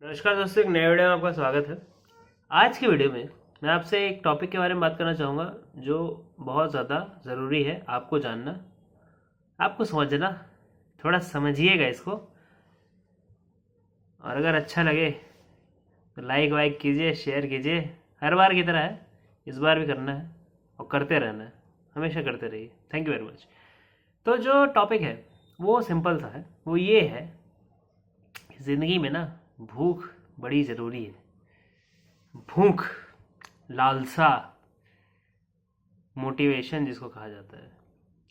नमस्कार दोस्तों, एक नए वीडियो में आपका स्वागत है। आज की वीडियो में मैं आपसे एक टॉपिक के बारे में बात करना चाहूँगा जो बहुत ज़्यादा ज़रूरी है आपको जानना, आपको समझना। थोड़ा समझिएगा इसको, और अगर अच्छा लगे तो लाइक वाइक कीजिए, शेयर कीजिए। हर बार की तरह है, इस बार भी करना है और करते रहना है, हमेशा करते रहिए। Thank you very much. तो जो टॉपिक है वो सिंपल सा है, वो ये है कि ज़िंदगी में ना भूख बड़ी ज़रूरी है। भूख, लालसा, मोटिवेशन जिसको कहा जाता है,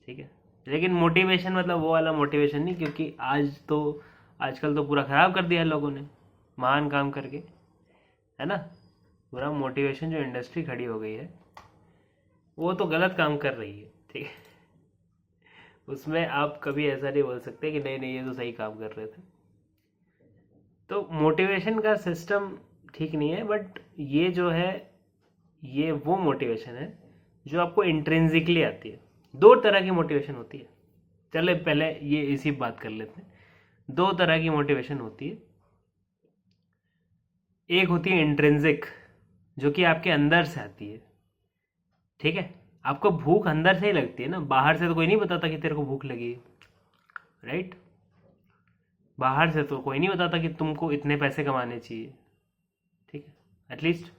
ठीक है। लेकिन मोटिवेशन मतलब वो वाला मोटिवेशन नहीं, क्योंकि आजकल तो पूरा ख़राब कर दिया है लोगों ने महान काम करके, है ना। पूरा मोटिवेशन जो इंडस्ट्री खड़ी हो गई है वो तो गलत काम कर रही है, ठीक है। उसमें आप कभी ऐसा नहीं बोल सकते कि नहीं नहीं ये तो सही काम कर रहे थे। तो मोटिवेशन का सिस्टम ठीक नहीं है, बट ये जो है ये वो मोटिवेशन है जो आपको इंट्रिंसिकली आती है। दो तरह की मोटिवेशन होती है। चले पहले ये इसी बात कर लेते हैं। दो तरह की मोटिवेशन होती है। एक होती है इंट्रिंसिक, जो कि आपके अंदर से आती है, ठीक है। आपको भूख अंदर से ही लगती है ना, बाहर से तो कोई नहीं बताता कि तेरे को भूख लगी है, राइट। बाहर से तो कोई नहीं बताता कि तुमको इतने पैसे कमाने चाहिए, ठीक है। एटलीस्ट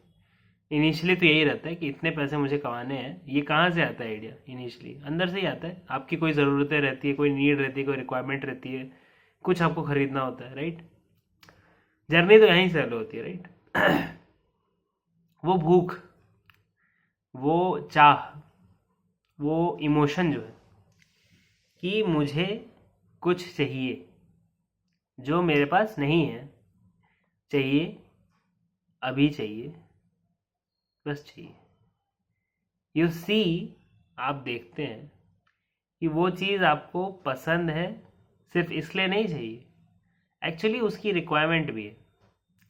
इनिशियली तो यही रहता है कि इतने पैसे मुझे कमाने हैं। ये कहाँ से आता है आइडिया? इनिशियली अंदर से ही आता है। आपकी कोई ज़रूरतें रहती है, कोई नीड रहती है, कोई रिक्वायरमेंट रहती है, कुछ आपको खरीदना होता है, राइट। जर्नी तो यहीं से चालू होती है, राइट। वो भूख, वो चाह, वो इमोशन जो है कि मुझे कुछ चाहिए जो मेरे पास नहीं है, चाहिए, अभी चाहिए, बस चाहिए। यू सी, आप देखते हैं कि वो चीज़ आपको पसंद है सिर्फ इसलिए नहीं चाहिए, एक्चुअली उसकी रिक्वायरमेंट भी है।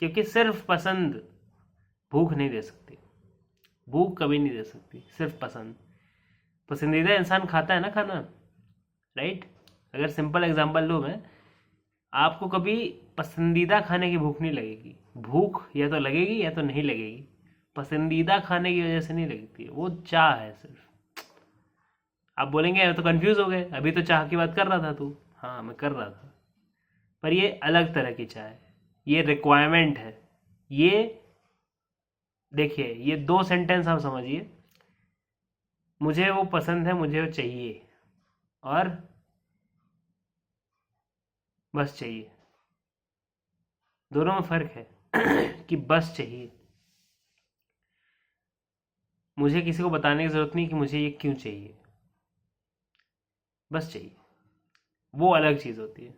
क्योंकि सिर्फ पसंद भूख नहीं दे सकती, भूख कभी नहीं दे सकती। सिर्फ पसंदीदा इंसान खाता है ना खाना, राइट। अगर सिंपल एग्जांपल लूँ मैं, आपको कभी पसंदीदा खाने की भूख नहीं लगेगी। भूख या तो लगेगी या तो नहीं लगेगी, पसंदीदा खाने की वजह से नहीं लगती है। वो चाह है सिर्फ। आप बोलेंगे तो कंफ्यूज हो गए, अभी तो चाह की बात कर रहा था तू। हाँ, मैं कर रहा था, पर ये अलग तरह की चाह है, ये रिक्वायरमेंट है। ये देखिए, ये दो सेंटेंस आप समझिए। मुझे वो पसंद है, मुझे वो चाहिए, और बस चाहिए। दोनों में फर्क है। कि बस चाहिए, मुझे किसी को बताने की जरूरत नहीं कि मुझे ये क्यों चाहिए, बस चाहिए। वो अलग चीज़ होती है।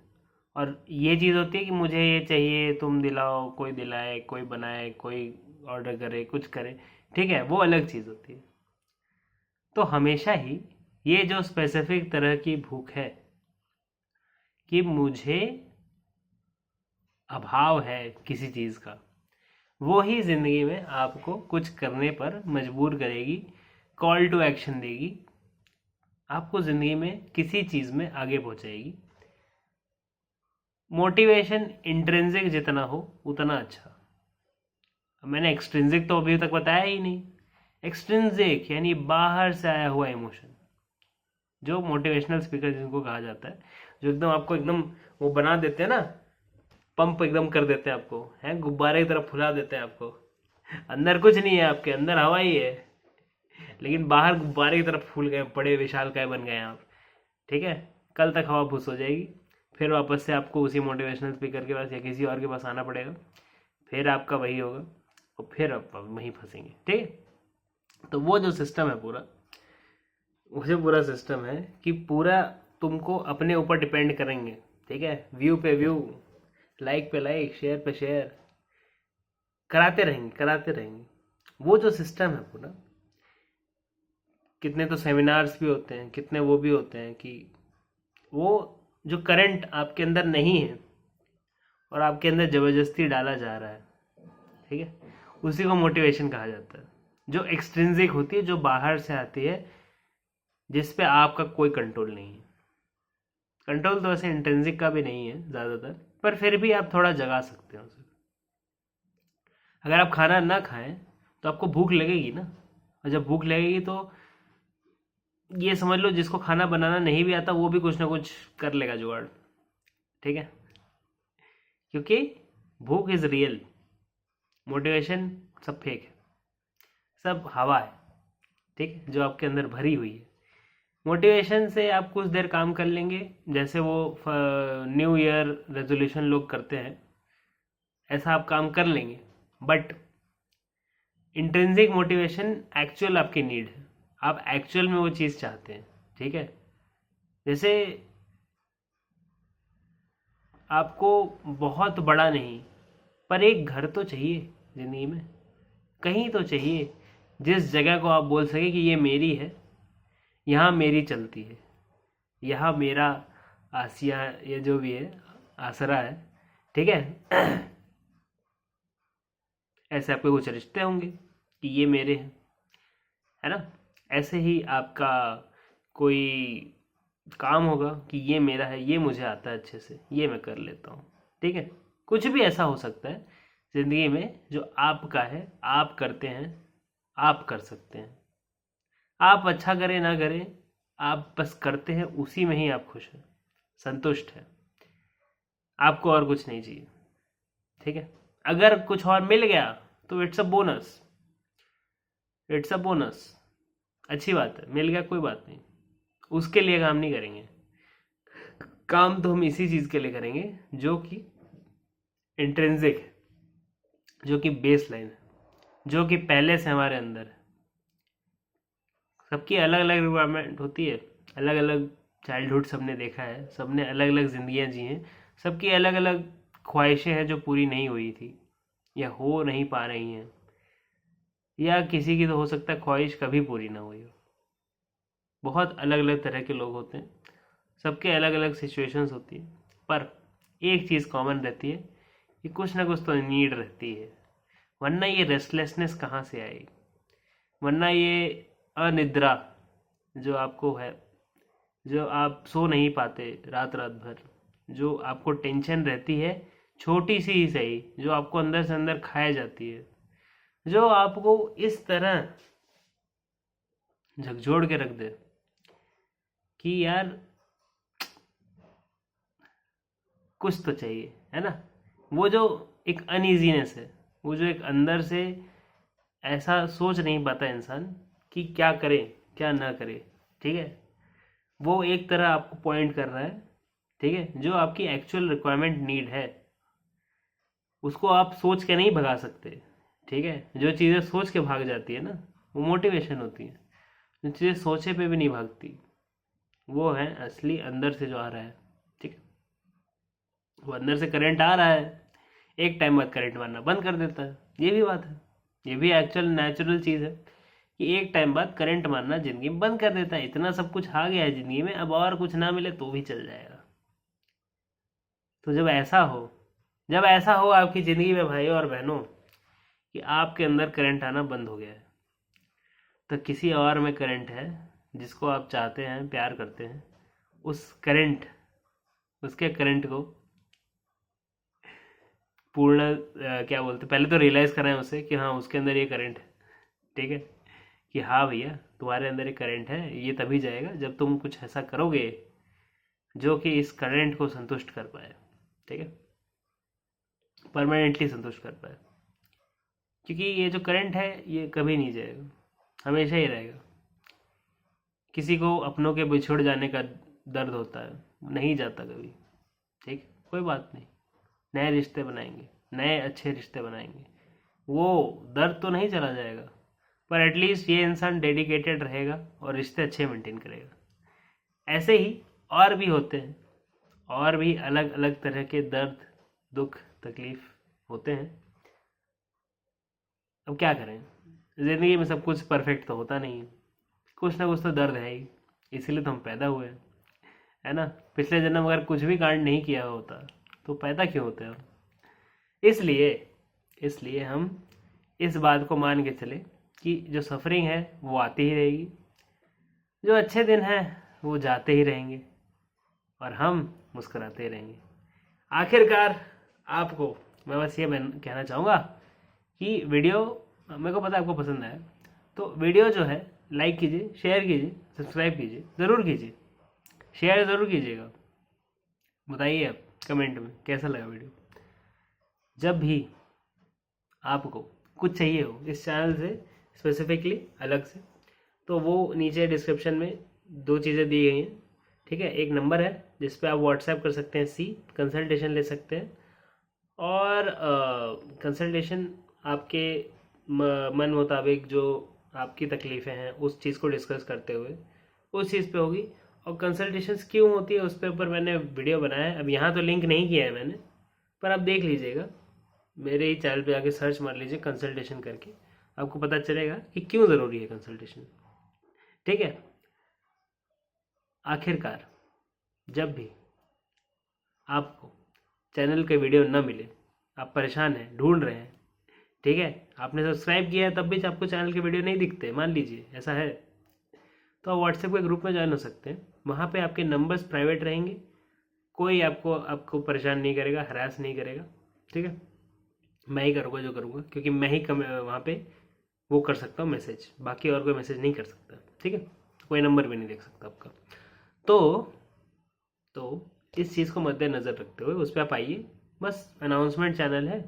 और ये चीज़ होती है कि मुझे ये चाहिए, तुम दिलाओ, कोई दिलाए, कोई बनाए, कोई ऑर्डर करे, कुछ करे, ठीक है, वो अलग चीज़ होती है। तो हमेशा ही ये जो स्पेसिफिक तरह की भूख है कि मुझे अभाव है किसी चीज़ का, वो ही ज़िंदगी में आपको कुछ करने पर मजबूर करेगी, कॉल टू एक्शन देगी, आपको ज़िंदगी में किसी चीज़ में आगे पहुंचाएगी। मोटिवेशन इंट्रिंसिक जितना हो उतना अच्छा। मैंने एक्सट्रिंसिक तो अभी तक बताया ही नहीं। एक्सट्रिंसिक यानी बाहर से आया हुआ इमोशन, जो मोटिवेशनल स्पीकर जिनको कहा जाता है, जो एकदम आपको एकदम वो बना देते हैं ना, पंप एकदम कर देते हैं आपको, हैं, गुब्बारे की तरफ फुला देते हैं आपको। अंदर कुछ नहीं है, आपके अंदर हवा ही है, लेकिन बाहर गुब्बारे की तरफ फूल गए, बड़े विशाल काय बन गए आप, ठीक है। कल तक हवा फूस हो जाएगी, फिर वापस से आपको उसी मोटिवेशनल स्पीकर के पास या किसी और के पास आना पड़ेगा, फिर आपका वही होगा, और फिर आप वहीं फंसेंगे, ठीक है। तो वो जो सिस्टम है पूरा, वो जो पूरा सिस्टम है कि पूरा तुमको अपने ऊपर डिपेंड करेंगे, ठीक है। व्यू पे व्यू, लाइक पे लाइक, शेयर पे शेयर कराते रहेंगे, कराते रहेंगे। वो जो सिस्टम है पूरा, कितने तो सेमिनार्स भी होते हैं, कितने वो भी होते हैं कि वो जो करंट आपके अंदर नहीं है और आपके अंदर ज़बरदस्ती डाला जा रहा है, ठीक है, उसी को मोटिवेशन कहा जाता है। जो एक्सट्रिंसिक होती है, जो बाहर से आती है, जिस पे आपका कोई कंट्रोल नहीं है। कंट्रोल तो वैसे इंट्रिंसिक का भी नहीं है ज़्यादातर, पर फिर भी आप थोड़ा जगा सकते हो उसे, अगर आप खाना ना खाएं तो आपको भूख लगेगी ना, और जब भूख लगेगी तो ये समझ लो जिसको खाना बनाना नहीं भी आता वो भी कुछ ना कुछ कर लेगा जुगाड़, ठीक है। क्योंकि भूख इज रियल, मोटिवेशन सब फेक है, सब हवा है, ठीक है, जो आपके अंदर भरी हुई है। मोटिवेशन से आप कुछ देर काम कर लेंगे, जैसे वो न्यू ईयर रेजोल्यूशन लोग करते हैं, ऐसा आप काम कर लेंगे। बट इंट्रिंसिक मोटिवेशन एक्चुअल आपकी नीड है, आप एक्चुअल में वो चीज़ चाहते हैं, ठीक है। जैसे आपको बहुत बड़ा नहीं पर एक घर तो चाहिए ज़िंदगी में, कहीं तो चाहिए जिस जगह को आप बोल सके कि ये मेरी है, यहाँ मेरी चलती है, यहाँ मेरा आसिया, ये जो भी है आसरा है, ठीक है। ऐसे आपके कुछ रिश्ते होंगे कि ये मेरे हैं, है ना। ऐसे ही आपका कोई काम होगा कि ये मेरा है, ये मुझे आता है अच्छे से, ये मैं कर लेता हूँ, ठीक है। कुछ भी ऐसा हो सकता है ज़िंदगी में जो आपका है, आप करते हैं, आप कर सकते हैं। आप अच्छा करें ना करें, आप बस करते हैं, उसी में ही आप खुश हैं, संतुष्ट हैं, आपको और कुछ नहीं चाहिए, ठीक है। अगर कुछ और मिल गया तो it's a bonus, it's a bonus, अच्छी बात है, मिल गया कोई बात नहीं, उसके लिए काम नहीं करेंगे। काम तो हम इसी चीज़ के लिए करेंगे जो कि इंट्रिंसिक है, जो कि बेस लाइन है, जो कि पहले से हमारे अंदर है। सबकी अलग अलग रिक्वायरमेंट होती है, अलग अलग चाइल्डहुड सबने देखा है, सबने अलग अलग ज़िंदगियाँ जी हैं, सबकी अलग अलग ख्वाहिशें हैं जो पूरी नहीं हुई थी या हो नहीं पा रही हैं, या किसी की तो हो सकता है ख्वाहिश कभी पूरी ना हुई हो। बहुत अलग अलग तरह के लोग होते हैं, सबके अलग अलग सिचुएशंस होती है, पर एक चीज़ कॉमन रहती है कि कुछ ना कुछ तो नीड रहती है, वरना ये रेस्टलेसनेस कहाँ से आएगी, वरना ये अनिद्रा जो आपको है, जो आप सो नहीं पाते रात रात भर, जो आपको टेंशन रहती है छोटी सी ही सही, जो आपको अंदर से अंदर खाए जाती है, जो आपको इस तरह झकझोड़ के रख दे कि यार कुछ तो चाहिए, है ना। वो जो एक अनईजीनेस है, वो जो एक अंदर से ऐसा सोच नहीं पाता इंसान कि क्या करे क्या ना करे, ठीक है, वो एक तरह आपको पॉइंट कर रहा है, ठीक है। जो आपकी एक्चुअल रिक्वायरमेंट नीड है उसको आप सोच के नहीं भगा सकते, ठीक है। जो चीज़ें सोच के भाग जाती है ना वो मोटिवेशन होती है, जो चीज़ें सोचे पे भी नहीं भागती वो है असली अंदर से जो आ रहा है, ठीक है। वो अंदर से करंट आ रहा है, एक टाइम बाद करंट मारना बंद कर देता है, ये भी बात है, ये भी एक्चुअल नेचुरल चीज़ है कि एक टाइम बाद करंट मारना ज़िंदगी में बंद कर देता है। इतना सब कुछ आ गया है ज़िंदगी में, अब और कुछ ना मिले तो भी चल जाएगा। तो जब ऐसा हो आपकी ज़िंदगी में भाइयों और बहनों कि आपके अंदर करंट आना बंद हो गया है, तो किसी और में करंट है जिसको आप चाहते हैं, प्यार करते हैं, उस करंट, उसके करंट को पूर्ण क्या बोलते, पहले तो रियलाइज़ कराएं उसे कि हाँ उसके अंदर ये करंट है, ठीक है, कि हाँ भैया तुम्हारे अंदर एक करंट है, ये तभी जाएगा जब तुम कुछ ऐसा करोगे जो कि इस करंट को संतुष्ट कर पाए, ठीक है, परमानेंटली संतुष्ट कर पाए। क्योंकि ये जो करंट है ये कभी नहीं जाएगा, हमेशा ही रहेगा। किसी को अपनों के बिछड़ जाने का दर्द होता है, नहीं जाता कभी, ठीक, कोई बात नहीं, नए रिश्ते बनाएंगे, नए अच्छे रिश्ते बनाएंगे, वो दर्द तो नहीं चला जाएगा, पर एटलीस्ट ये इंसान डेडिकेटेड रहेगा और रिश्ते अच्छे मेंटेन करेगा। ऐसे ही और भी होते हैं, और भी अलग अलग तरह के दर्द, दुख, तकलीफ होते हैं। अब क्या करें, ज़िंदगी में सब कुछ परफेक्ट तो होता नहीं है, कुछ ना कुछ तो दर्द है ही, इसीलिए तो हम पैदा हुए हैं, है ना। पिछले जन्म अगर कुछ भी कांड नहीं किया होता तो पैदा क्यों होते हैं हम। इसलिए इसलिए हम इस बात को मान के चले कि जो सफरिंग है वो आती ही रहेगी, जो अच्छे दिन हैं वो जाते ही रहेंगे, और हम मुस्कुराते रहेंगे। आखिरकार आपको मैं बस ये कहना चाहूँगा कि वीडियो मेरे को पता है आपको पसंद आया, तो वीडियो जो है लाइक कीजिए, शेयर कीजिए, सब्सक्राइब कीजिए, ज़रूर कीजिए, शेयर ज़रूर कीजिएगा। बताइए आप कमेंट में कैसा लगा वीडियो। जब भी आपको कुछ चाहिए हो इस चैनल से स्पेसिफिकली अलग से, तो वो नीचे डिस्क्रिप्शन में 2 चीज़ें दी गई हैं, ठीक है। एक नंबर है जिस पे आप व्हाट्सएप कर सकते हैं, कंसल्टेशन ले सकते हैं, और कंसल्टेशन आपके मन मुताबिक जो आपकी तकलीफ़ें हैं उस चीज़ को डिस्कस करते हुए उस चीज़ पे होगी। और कंसल्टेशंस क्यों होती है उस पे ऊपर मैंने वीडियो बनाया है, अब यहाँ तो लिंक नहीं किया है मैंने, पर आप देख लीजिएगा, मेरे ही चैनल पे आके सर्च मार लीजिए कंसल्टेशन करके, आपको पता चलेगा कि क्यों ज़रूरी है कंसल्टेशन, ठीक है। आखिरकार जब भी आपको चैनल के वीडियो ना मिले, आप परेशान हैं, ढूंढ रहे हैं, ठीक है, आपने सब्सक्राइब किया है तब भी आपको चैनल के वीडियो नहीं दिखते, मान लीजिए ऐसा है, तो आप व्हाट्सएप के ग्रुप में ज्वाइन हो सकते हैं। वहाँ पे आपके नंबर्स प्राइवेट रहेंगे, कोई आपको परेशान नहीं करेगा, हरास नहीं करेगा, ठीक है। मैं ही करूँगा जो करूँगा, क्योंकि मैं ही वहाँ पे वो कर सकता हूँ मैसेज, बाकी और कोई मैसेज नहीं कर सकता, ठीक है। कोई नंबर भी नहीं देख सकता आपका। तो इस चीज़ को मद्देनज़र रखते हुए उस पर आप आइए, बस अनाउंसमेंट चैनल है,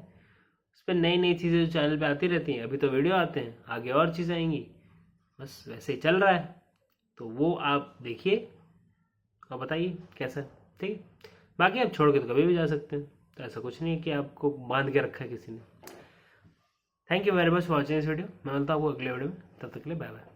उस पर नई नई चीज़ें जो चैनल पे आती रहती हैं, अभी तो वीडियो आते हैं, आगे और चीज़ें आएंगी, बस वैसे ही चल रहा है, तो वो आप देखिए और बताइए कैसा, ठीक है। बाकी आप छोड़ के तो कभी भी जा सकते हैं, तो ऐसा कुछ नहीं है कि आपको बांध के रखा है किसी ने। Thank you very much for watching this video. मैं मिलता हूँ आपको अगले वीडियो में, तब तक के लिए बाय बाय।